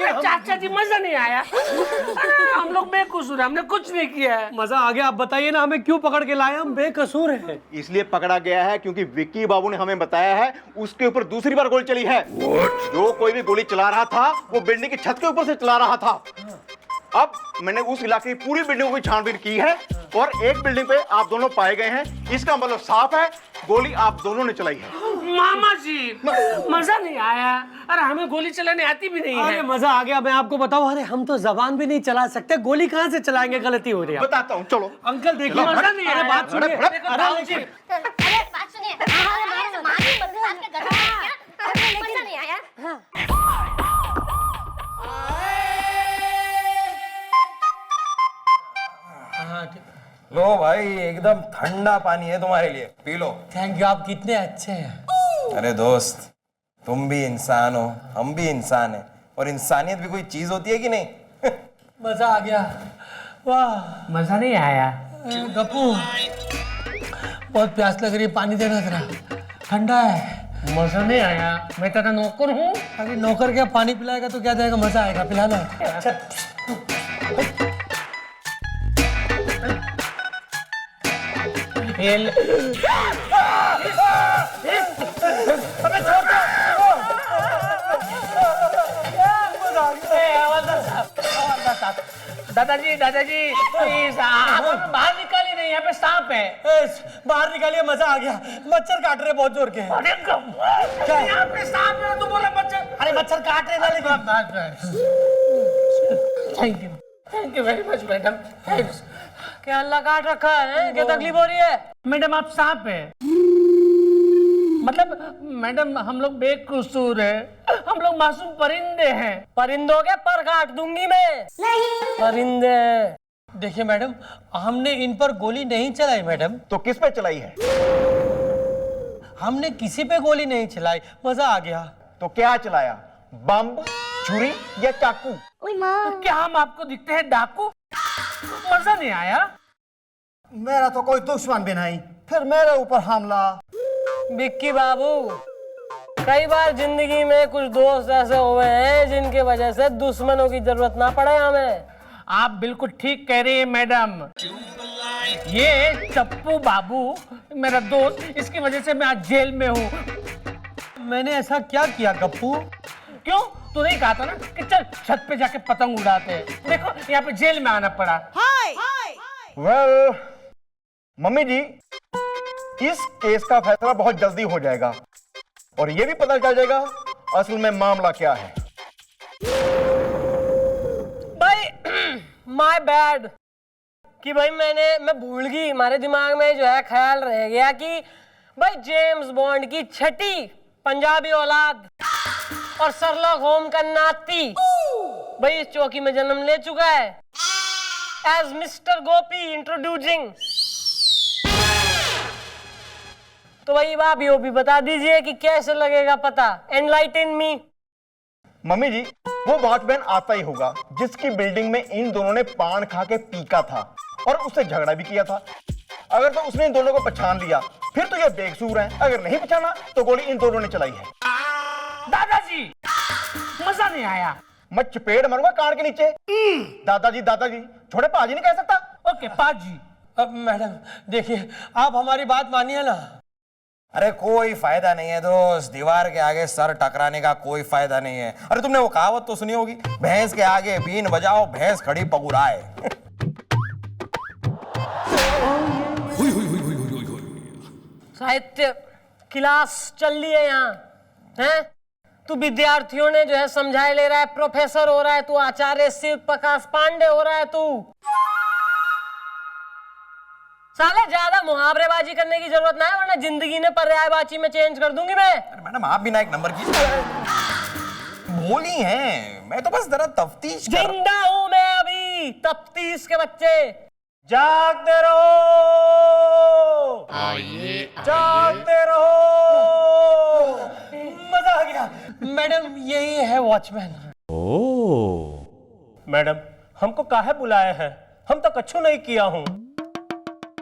अरे चाचा जी मजा नहीं आया। हम लोग बेकसूर हैं, हमने कुछ नहीं किया है। मजा आ गया। आप बताइए ना हमें क्यों पकड़ के लाए? हम बेकसूर हैं। इसलिए पकड़ा गया है क्योंकि विक्की बाबू ने हमें बताया है उसके ऊपर दूसरी बार गोली चली है। जो कोई भी गोली चला रहा था वो बिल्डिंग की छत के ऊपर से चला रहा था। अब मैंने उस इलाके की पूरी बिल्डिंगों की छानबीन की है और एक बिल्डिंग पे आप दोनों पाए गए हैं। इसका मतलब साफ है गोली आप दोनों ने चलाई है। मामा जी मजा नहीं आया। अरे हमें गोली चलाने आती भी नहीं अरे है। मजा आ गया। मैं आपको बताऊं, अरे हम तो जबान भी नहीं चला सकते, गोली कहाँ से चलाएंगे? गलती हो रही है। बताता हूँ, चलो। अंकल देखिए, मजा नहीं आया। बात सुनिए। अरे लेकिन अरे बात सुनिए, मामी बदनाम के घर में क्या मजा नहीं आया। लो भाई, एकदम ठंडा पानी है तुम्हारे लिए, पी लो। थैंक यू, आप कितने अच्छे हैं। अरे दोस्त, तुम भी इंसान हो, हम भी इंसान हैं, और इंसानियत भी कोई चीज होती है कि नहीं? मजा आ गया। वाह, मजा नहीं आया। गप्पू बहुत प्यास लग रही है, पानी देना जरा, ठंडा है। मजा नहीं आया। मैं तेरा नौकर हूँ। अरे नौकर क्या, पानी पिलाएगा तो क्या जाएगा, मजा आएगा, पिलाना। अच्छा दादाजी दादाजी प्लीज आप बाहर निकालिए नहीं, यहाँ पे सांप है। बाहर निकालिए, मजा आ गया। मच्छर काट रहे बहुत जोर के। अरे यहाँ पे सांप है तो बोला मच्छर। अरे मच्छर काट रहे ना, लेकिन thank you very much madam, thanks. क्या अल्लाह काट रखा है? क्या तकलीफ हो रही है? मैडम आप सांप है। मतलब मैडम हम लोग बेकसूर है, हम लोग मासूम परिंदे हैं। परिंदों के पर काट दूंगी मैं। नहीं परिंदे। देखिए मैडम, हमने इन पर गोली नहीं चलाई मैडम। तो किस पे चलाई है? हमने किसी पे गोली नहीं चलाई, मजा आ गया। तो क्या चलाया? बम, छुरी या चाकू? क्या हम आपको दिखते हैं डाकू? मजा नहीं आया। मेरा तो कोई दुश्मन भी नहीं, फिर मेरे ऊपर हमला। विक्की बाबू, कई बार जिंदगी में कुछ दोस्त ऐसे हुए हैं जिनकी वजह से दुश्मनों की जरूरत ना पड़े हमें। आप बिल्कुल ठीक कह रही है मैडम। ये चप्पू बाबू मेरा दोस्त, इसकी वजह से मैं आज जेल में हूँ। मैंने ऐसा क्या किया गप्पू? क्यों? तू नहीं कहा था ना कि चल छत पे जाके पतंग उड़ाते हैं? देखो यहाँ पे जेल में आना पड़ा। वेल, मम्मी जी, इस केस का फैसला बहुत जल्दी हो जाएगा और ये भी पता चल जाएगा असल में मामला क्या है। भाई माय बैड कि भाई मैं भूल गई, हमारे दिमाग में जो है ख्याल रह गया कि भाई जेम्स बॉन्ड की छठी पंजाबी औलाद और शर्लॉक होम का नाती भाई इस चौकी में जन्म ले चुका है। एज मिस्टर गोपी इंट्रोड्यूसिंग। तो भाई आप ये भी बता दीजिए कि कैसे लगेगा पता। Enlighten me. मम्मी जी, वो वॉचमैन आता ही होगा जिसकी बिल्डिंग में इन दोनों ने पान खा के पीका था और उससे झगड़ा भी किया था। अगर तो उसने इन दोनों को पहचान लिया फिर तो ये बेकसूर हैं, अगर नहीं पहचाना तो गोली इन दोनों ने चलाई है। दादाजी मजा नहीं आया। मैं चपेट मारूंगा कान के नीचे। दादाजी दादाजी, छोटे पाजी नहीं कह सकता। ओके पाजी। अब मैडम देखिए, आप हमारी बात मानिए ना। अरे कोई फायदा नहीं है दोस्त, दीवार के आगे सर टकराने का कोई फायदा नहीं है। अरे तुमने वो कहावत तो सुनी होगी, भैंस के आगे बीन बजाओ भैंस खड़ी पगुराए। साहित्य क्लास चल रही है यहाँ, हैं? तू विद्यार्थियों ने जो है समझाए ले रहा है, प्रोफेसर हो रहा है तू, आचार्य शिव प्रकाश पांडे हो रहा है तू। साले ज्यादा मुहावरेबाजी करने की जरूरत ना है, वरना जिंदगी ने पर्यायवाची में चेंज कर दूंगी मैं। अरे मैडम आप भी ना एक नंबर की बोली हैं, मैं तो बस जरा तफ्तीश कर। जिंदा हूं मैं अभी, तफ्तीश के बच्चे। जागते रहो, जागते रहो। मजा आ गया। मैडम यही है वॉचमैन। मैडम हमको काहे बुलाए हैं? हम तो कछु नहीं किया हूँ।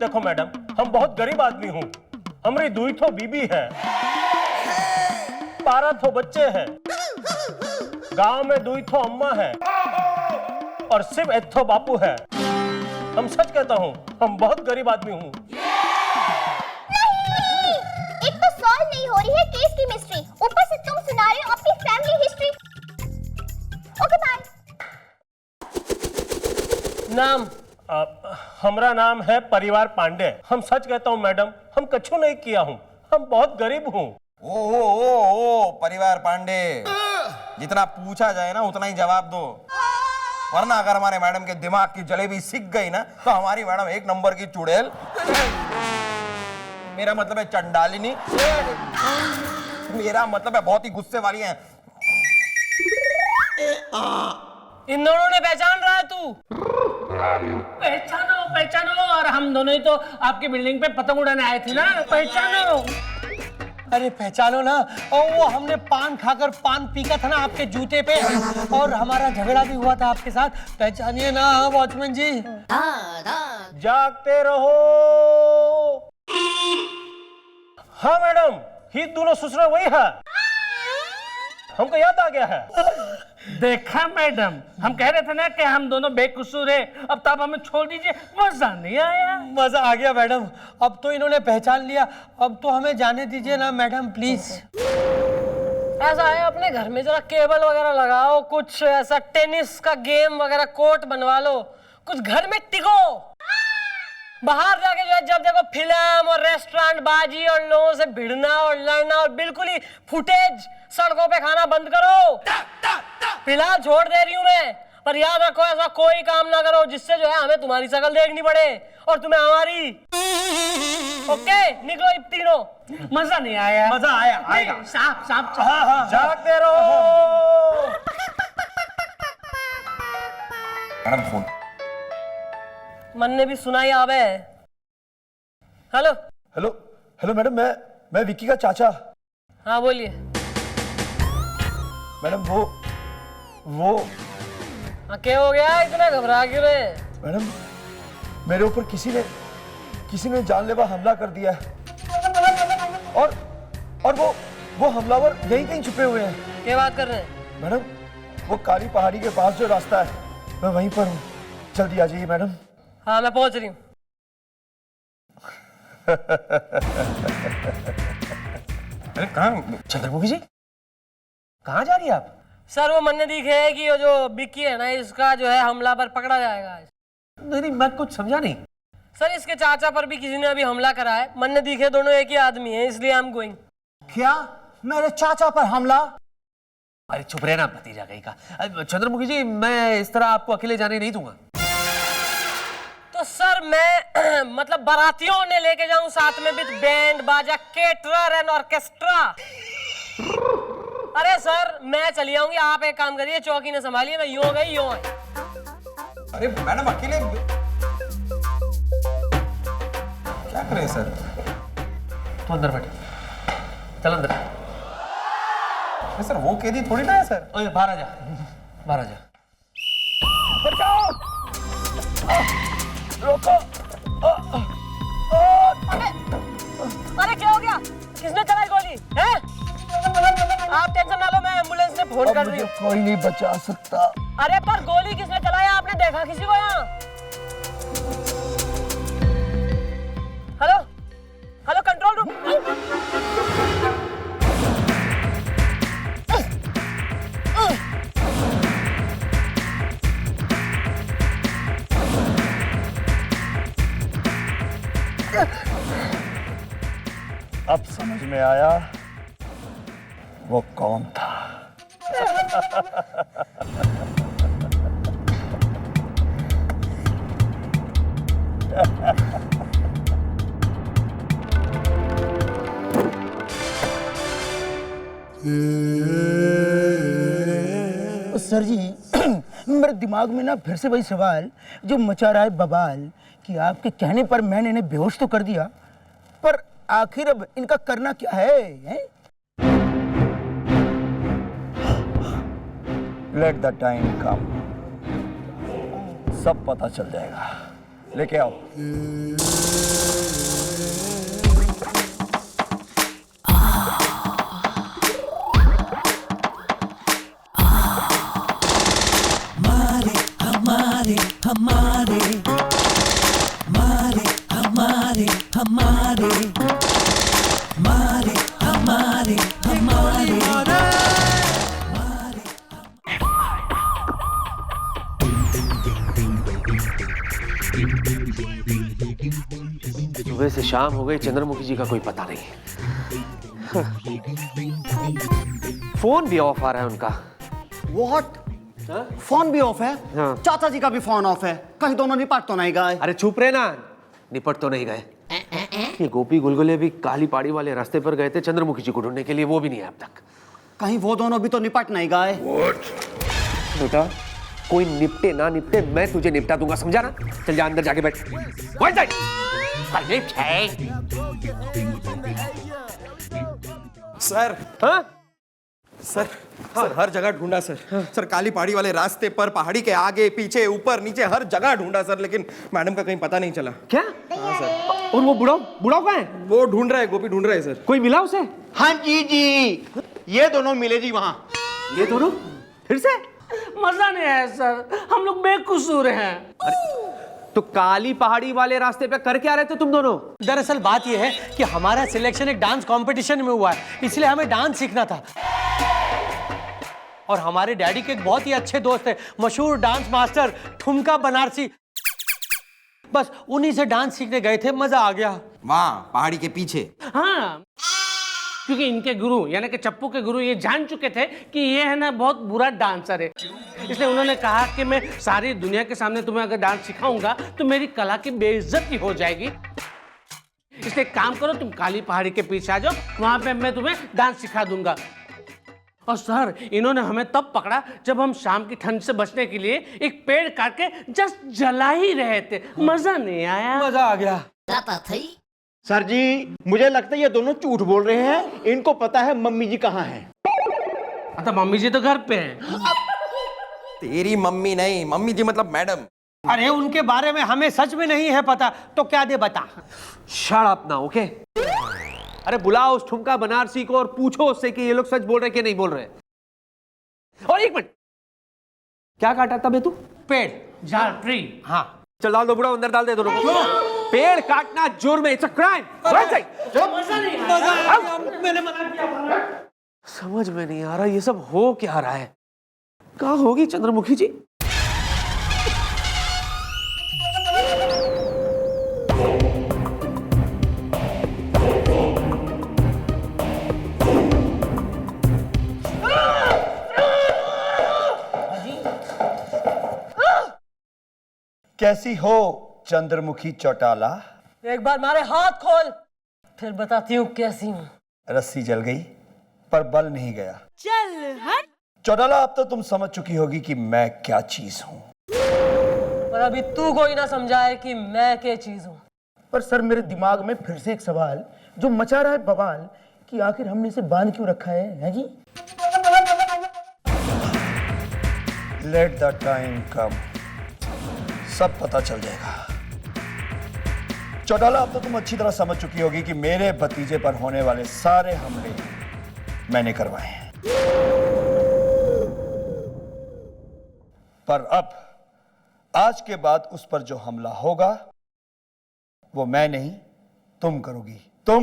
देखो मैडम, हम बहुत गरीब आदमी हूँ, हमारी 2 ठो बीबी है, 12 ठो बच्चे हैं। गांव में दुई ठो अम्मा है और सिर्फ एक ठो बापू है। हम सच कहता हूँ, हम बहुत गरीब आदमी हूँ। नहीं, एक तो सॉल्व नहीं हो रही है केस की मिस्ट्री, ऊपर से तुम सुना रहे हो अपनी फैमिली हिस्ट्री। Okay bye. नाम? हमारा नाम है परिवार पांडे। हम सच कहता हूँ मैडम, हम कछु नहीं किया हूँ, हम बहुत गरीब हूँ। ओ परिवार पांडे, जितना पूछा जाए ना उतना ही जवाब दो, वरना अगर हमारे मैडम के दिमाग की जलेबी सिक गई ना तो हमारी मैडम एक नंबर की चुड़ैल, मेरा मतलब है चंडालिनी, मेरा मतलब है बहुत ही गुस्से वाली है। इन दोनों ने पहचान रहा है तू? पहचानो पहचानो, और हम दोनों ही तो आपकी बिल्डिंग पे पतंग उड़ाने आए थे ना, पहचानो। अरे पहचानो ना, और वो हमने पान खाकर पान पीका था ना आपके जूते पे, और हमारा झगड़ा भी हुआ था आपके साथ। पहचानिए ना वॉचमैन जी। जागते रहो। हाँ मैडम, ही दोनों ससुर वही है, हमको याद आ गया है। देखा मैडम, हम कह रहे थे ना कि हम दोनों बेकसूर हैं, अब तब हमें छोड़ दीजिए, मजा नहीं आया। मजा आ गया मैडम, अब तो इन्होंने पहचान लिया, अब तो हमें जाने दीजिए ना मैडम प्लीज। ऐसा है, अपने घर में जरा केबल वगैरह लगाओ, कुछ ऐसा टेनिस का गेम वगैरह कोर्ट बनवा लो, कुछ घर में टिको। बाहर जाके जो है जब देखो फिल्म और रेस्टोरेंट बाजी और लोगों से भिड़ना और लड़ना और बिल्कुल ही फुटेज सड़कों पे खाना बंद करो। फिलहाल छोड़ दे रही हूँ मैं, पर याद रखो ऐसा कोई काम ना करो जिससे जो है हमें तुम्हारी शक्ल देखनी पड़े और तुम्हें हमारी। ओके, निकलो इन तीनों। मजा नहीं आया। मजा आया, आएगा। साफ साफ जागते रहो। Madam phone. मन ने भी सुनाई आवे। हेलो हेलो हेलो मैडम, मैं विक्की का चाचा। हाँ बोलिए। मैडम वो हाँ क्या हो गया, इतना घबरा क्यों रहे? मैडम मेरे ऊपर किसी ने जानलेवा हमला कर दिया है, और वो हमलावर यहीं कहीं छुपे हुए हैं। क्या बात कर रहे हैं? मैडम वो काली पहाड़ी के पास जो रास्ता है, मैं वहीं पर हूँ, जल्दी आ जाइए मैडम। हाँ मैं पहुंच रही हूँ। अरे कहाँ चंद्रमुखी जी, कहाँ जा रही है आप? सर वो मन ने दिखे है कि वो जो बिक्की है ना, इसका जो है हमलावर पकड़ा जाएगा आज। नहीं, मैं कुछ समझा नहीं। सर इसके चाचा पर भी किसी ने अभी हमला करा है। मन ने दिखे दोनों एक ही आदमी है, इसलिए आई एम गोइंग। क्या मेरे चाचा पर हमला? अरे चुप रहना भतीजा कहीं का। चंद्रमुखी जी, मैं इस तरह आपको अकेले जाने नहीं दूंगा। तो सर मैं मतलब बारातियों ने लेके जाऊं साथ में विद बैंड बाजा केटरर एंड ऑर्केस्ट्रा। अरे सर मैं चली आऊंगी, आप एक काम करिए, चौकी ने संभालिए, मैं यूं गई यूं आई। अरे मैडम अकेले क्या करें सर? तो अंदर बैठ, चल अंदर। सर वो कैदी थोड़ी ना है सर। ओए बाहर आ जा, बाहर आ जा। अरे क्या हो गया, किसने चलाई गोली है? आप टेंशन ना लो, मैं एम्बुलेंस से फोन कर रही हूँ। कोई नहीं बचा सकता। अरे पर गोली किसने चलाया, आपने देखा किसी को यहाँ? Hello hello control room. अब समझ में आया वो कौन था। सर जी मेरे दिमाग में ना फिर से वही सवाल जो मचा रहा है बवाल कि आपके कहने पर मैंने इन्हें बेहोश तो कर दिया, पर आखिर अब इनका करना क्या है? लेट द टाइम कम, सब पता चल जाएगा। लेके आओ। सुबह से शाम हो गई, चंद्रमुखी जी का कोई पता नहीं। फोन भी ऑफ आ रहा है उनका। व्हाट? फोन भी ऑफ है? हाँ। चाचा जी का भी फोन ऑफ है। कहीं दोनों निपट तो नहीं गए? अरे चुप रहे ना, निपट तो नहीं गए। ये गोपी गुलगुले भी काली पहाड़ी वाले रास्ते पर गए थे चंद्रमुखी जी को ढूंढने के लिए, वो भी नहीं है अब तक। कहीं वो दोनों भी तो निपट नहीं गए? बेटा कोई निपटे ना निपटे, मैं तुझे निपटा दूंगा, समझा ना? चल जा अंदर जाके बैठ। सर हाँ? सर सर हर जगह ढूंढा सर। सर काली पहाड़ी वाले रास्ते पर, पहाड़ी के आगे पीछे ऊपर नीचे हर जगह ढूंढा सर, लेकिन मैडम का कहीं पता नहीं चला। क्या? हाँ सर। और वो बुढ़ाओ कहाँ है? वो ढूंढ रहा है, गोपी ढूंढ रहा है सर। कोई मिला उसे? हाँ जी जी, ये दोनों मिले जी वहां। ये दोनों फिर से? मजा नहीं आया सर, हम लोग बेकसूर हैं। तो काली पहाड़ी वाले रास्ते पे कर क्या रहे थे तुम दोनों? दरअसल बात यह है कि हमारा सिलेक्शन एक डांस कंपटीशन में हुआ है, इसलिए हमें डांस सीखना था। और हमारे डैडी के एक बहुत ही अच्छे दोस्त है, मशहूर डांस मास्टर ठुमका बनारसी, बस उन्हीं से डांस सीखने गए थे, मजा आ गया। वहाँ पहाड़ी के पीछे। हाँ, क्योंकि इनके गुरु यानी कि चप्पू के गुरु ये जान चुके थे कि ये है ना बहुत बुरा डांसर है, इसलिए उन्होंने कहा कि मैं सारी दुनिया के सामने तुम्हें अगर डांस सिखाऊंगा तो मेरी कला की बेइज्जती हो जाएगी। इसलिए काम करो, तुम काली पहाड़ी के पीछे आ जाओ, वहां पे मैं तुम्हें डांस सिखा दूंगा। और सर इन्होंने हमें तब पकड़ा जब हम शाम की ठंड से बचने के लिए एक पेड़ काट के जस्ट जला ही रहे थे। मजा नहीं आया? मजा आ गया। सर जी मुझे लगता है ये दोनों झूठ बोल रहे हैं, इनको पता है मम्मी जी कहाँ हैं। तो मम्मी जी तो घर पे हैं। तेरी मम्मी नहीं, मम्मी जी मतलब मैडम। अरे उनके बारे में हमें सच में नहीं है पता, तो क्या दे बता। शट अप ना, ओके? अरे बुलाओ उस ठुमका बनारसी को और पूछो उससे कि ये लोग सच बोल रहे कि नहीं बोल रहे। और एक मिनट, क्या काटा था बे तू? पेड़। झाड़, ट्री। हाँ। चल डाल दो बुढ़ा, अंदर डाल दे दोनों को। पेड़ काटना जुर्म है, इट्स अ क्राइम। मैंने मना किया। समझ में नहीं आ रहा ये सब हो क्या रहा है। कहाँ होगी चंद्रमुखी जी? कैसी हो चंद्रमुखी चौटाला? एक बार मारे हाथ खोल, फिर बताती हूँ कैसी हूँ। रस्सी जल गई पर बल नहीं गया। चल हट। चौटाला अब तो तुम समझ चुकी होगी कि मैं क्या चीज हूँ। पर अभी तू कोई ना समझाए कि मैं क्या चीज हूँ। पर सर मेरे दिमाग में फिर से एक सवाल जो मचा रहा है बवाल कि आखिर हमने इसे बांध क्यों रखा है जी? लेट द टाइम कम, सब पता चल जाएगा। चौटाला अब तो तुम अच्छी तरह समझ चुकी होगी कि मेरे भतीजे पर होने वाले सारे हमले मैंने करवाए हैं। पर अब आज के बाद उस पर जो हमला होगा वो मैं नहीं तुम करोगी। तुम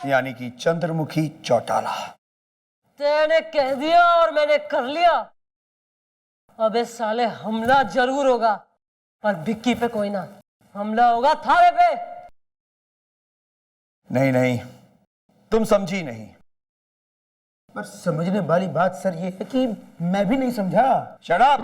यानी कि चंद्रमुखी चौटाला। तेने कह दिया और मैंने कर लिया। अबे साले हमला जरूर होगा, पर विक्की पे कोई ना, हमला होगा थारे पे। नहीं नहीं, तुम समझी नहीं। पर समझने वाली बात सर ये है कि मैं भी नहीं समझा। Shut up.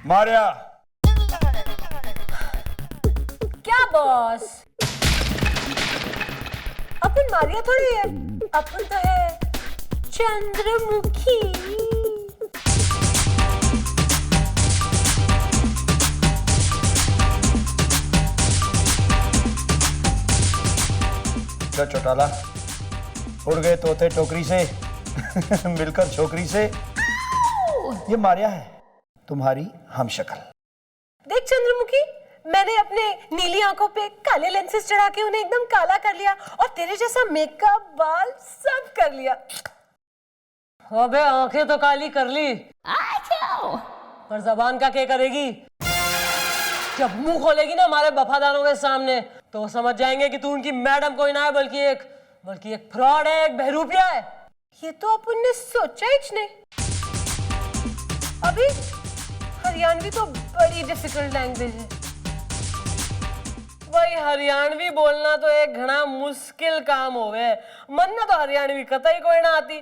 मारिया। क्या बॉस? अपन मारिया थोड़ी है, अपन तो है चंद्रमुखी। क्या चौटाला, उड़ गए तोते टोकरी से मिलकर छोकरी से। ये मारिया है तुम्हारी हमशक्ल। देख चंद्रमुखी, मैंने अपने नीली आंखों पे काले लेंसेज चढ़ा के उन्हें एकदम काला कर लिया और तेरे जैसा मेकअप, बाल सब कर लिया। अबे आंखें तो काली कर ली, पर जबान का क्या करेगी? जब मुंह खोलेगी ना हमारे वफादारों के सामने तो वो समझ जाएंगे कि तू उनकी मैडम कोई ना है बल्कि एक फ्रॉड है, एक बहरूपिया है। ये तो अपन ने सोचा ही नहीं। अभी हरियाणवी तो बड़ी डिफिकल्ट लैंग्वेज है भाई। हरियाणवी बोलना तो एक घना मुश्किल काम होवे। मन ना तो हरियाणवी कतई कोई ना आती।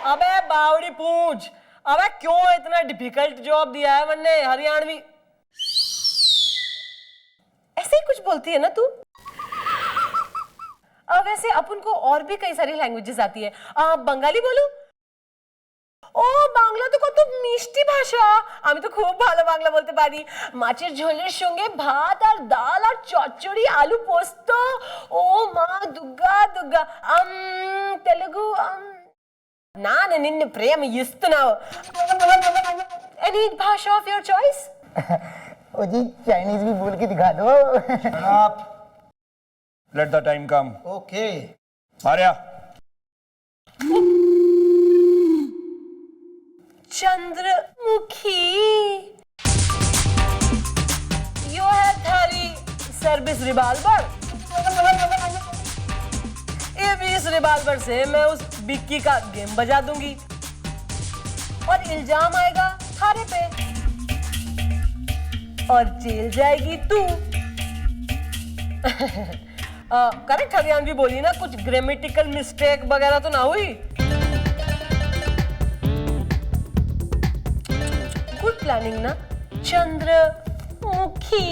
अबे बावड़ी पूछ, अबे क्यों इतना डिफिकल्ट जॉब दिया है मन ने हरियाणवी? ऐसे ही कुछ बोलती है ना तू। अब वैसे अपन को और भी कई सारी लैंग्वेजेस आती है। बंगाली बोलूं? ও বাংলা তো কত মিষ্টি ভাষা, আমি তো খুব ভালো বাংলা বলতে পারি। মাছের ঝোলের সঙ্গে ভাত আর ডাল আর চচ্চড়ি আলু পোস্ত, ও মা দুগ্গা দুগ্গা। তেলুগু ನಾನು ನಿನ್ನ ಪ್ರೇಮ ಇస్తున్నావు। Any भाषा of your choice? ओ जी चाइनीज भी बोल के दिखा दो। आप let the time come. Okay Arya Chandramukhi, यो है थारी सर्विस रिवॉल्वर। इस रिवॉल्वर से मैं उस बिक्की का गेम बजा दूंगी और इल्जाम आएगा थारे पे और जेल जाएगी तू। करेक्ट हरियाणवी बोली ना? कुछ ग्रामेटिकल मिस्टेक वगैरह तो ना हुई? गुड प्लानिंग ना चंद्रमुखी।